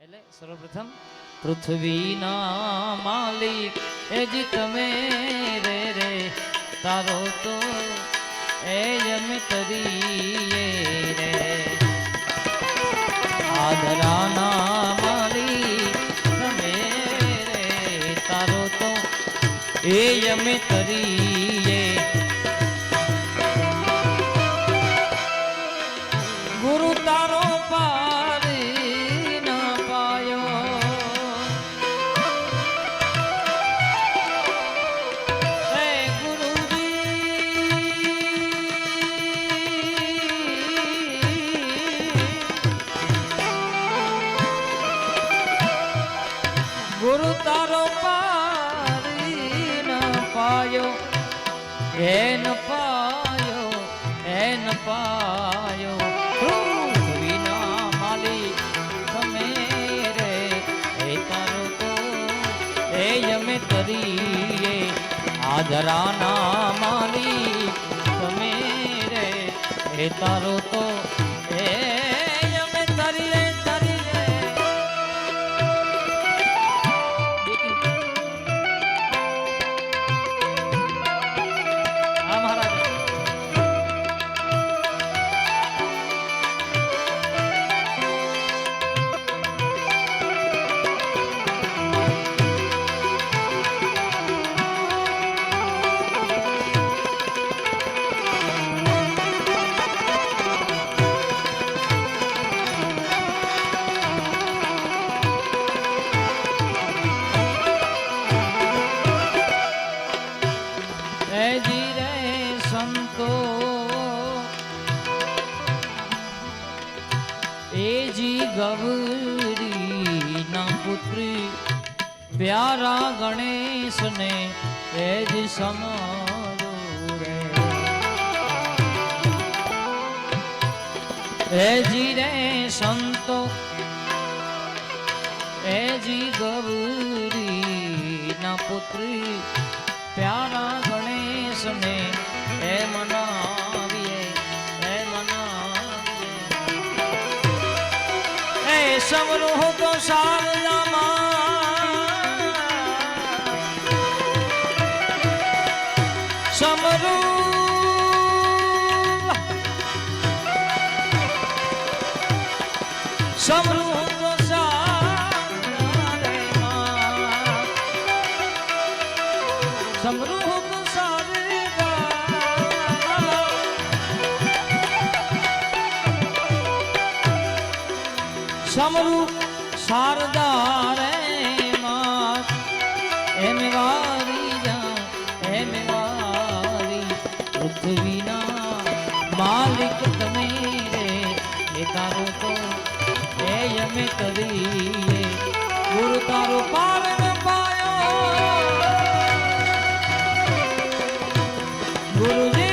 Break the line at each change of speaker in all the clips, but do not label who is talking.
એટલે સર્વપ્રથમ પૃથ્વીના માલિક એ જ તમે રે તારો તો એ જમ તરીએ રે આદરાના માલિક તમે રે તારો તો એ જમ તરીએ ગુરુ તારો ગુરુ તારો પારી ન પાયો ન પાયો વિના માલિક તમે રે એ તારો તો એ યમે તરીએ આદરાના માલિક તમે રે એ તારો તો એ યમે તરીએ સંતો એજી ગૌરી ના પુત્રી પ્યારા ગણેશ ને એજ સમારો રે એજી રે સંતો એજી ગૌરી ના પુત્રી પ્યારા ગણેશ ને એ મનાવીએ એ સમરૂહ તો શારદામાં સમરૂહ તો શારદામાં સમરૂહ તો સમરૂ શારદા રે માત એમ વારી જા એમ વારી પૃથ્વીના માલિક તમે રે એ તારો તો એ યમે તરીએ ગુરુ તારો પાર ન પાયો ગુરુજી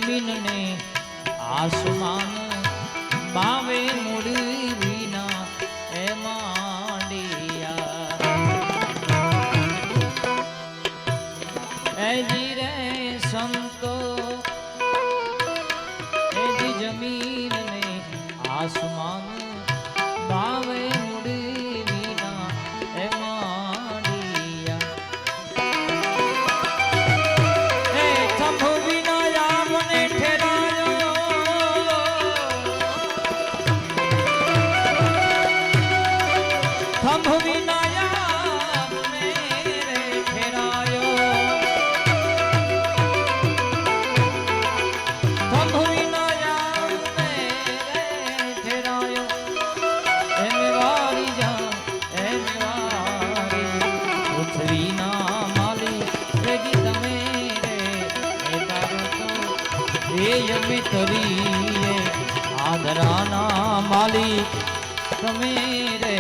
જમીનને આસમાન બાવે મૂડી વિના એ માંડિયા એજી રે સંતો એજી જમીનને આસમાન બાવે મૂડી વિના એ માંડિયા એ થંભ વિના યામને ઠેરાયો થંભ વિના યામને રે ઠેરાયો થંભ વિના યામને રે ઠેરાયો એમે વારી જા એમે વારી પૃથ્વીના માલી રેજી તમે રે એ તારો તો એ યમે તરીએ આદરાના માલી તમે રે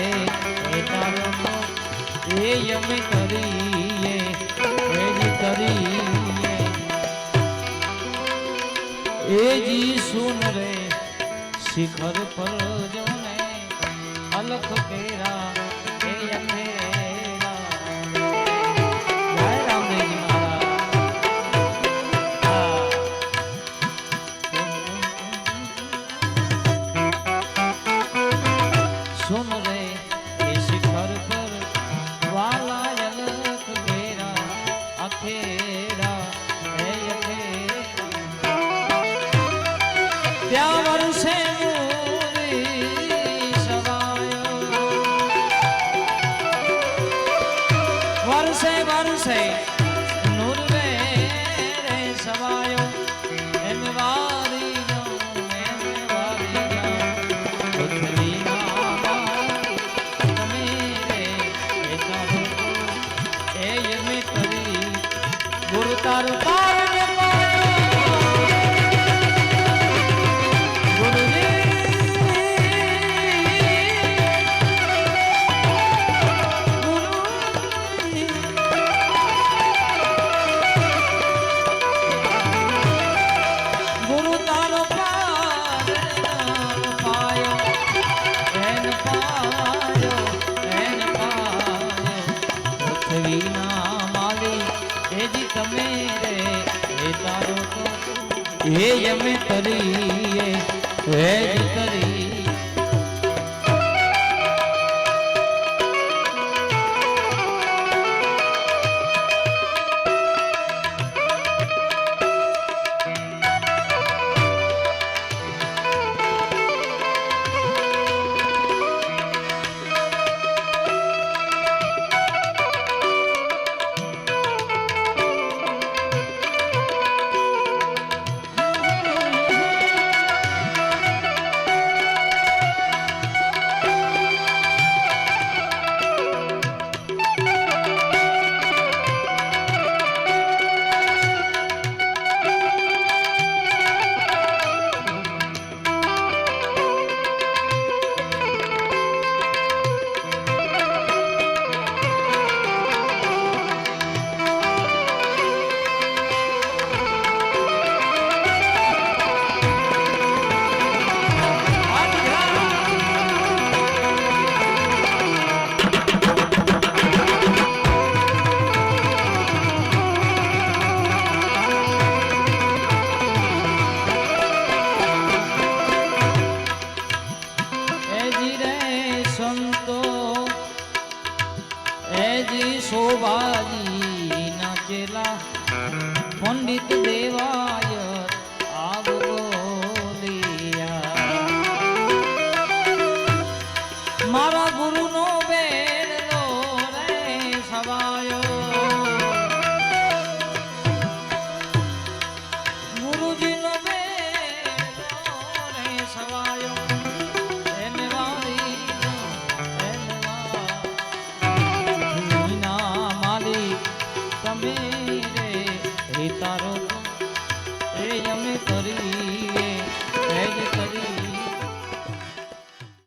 એ તારો તો એ યમે તરીએ રેજી તરીએ એજી સુન રે શિખર પર જોને અલખ કેરા એ અખેરા જય રામદેવજી મહારાજ સુન રે એ શિખર પર વાલા અલખ કેરા અખેરા એ અખેરા ત્યાં વર્ષે મૂરી સવાયો વર્ષે વર્ષે નૂર રે સવાયો એમ વારી જાઉં એમ વારી જાઉં પૃથ્વીના માલી તમે રે એ તારો એ યમે કરી ગુરુ તારું તારને ગુરુ તારો પાયો એન પાયો પૃથ્વીના માલી એજી તમે રે એ તારો તો એ યમે તરીએ એ તરી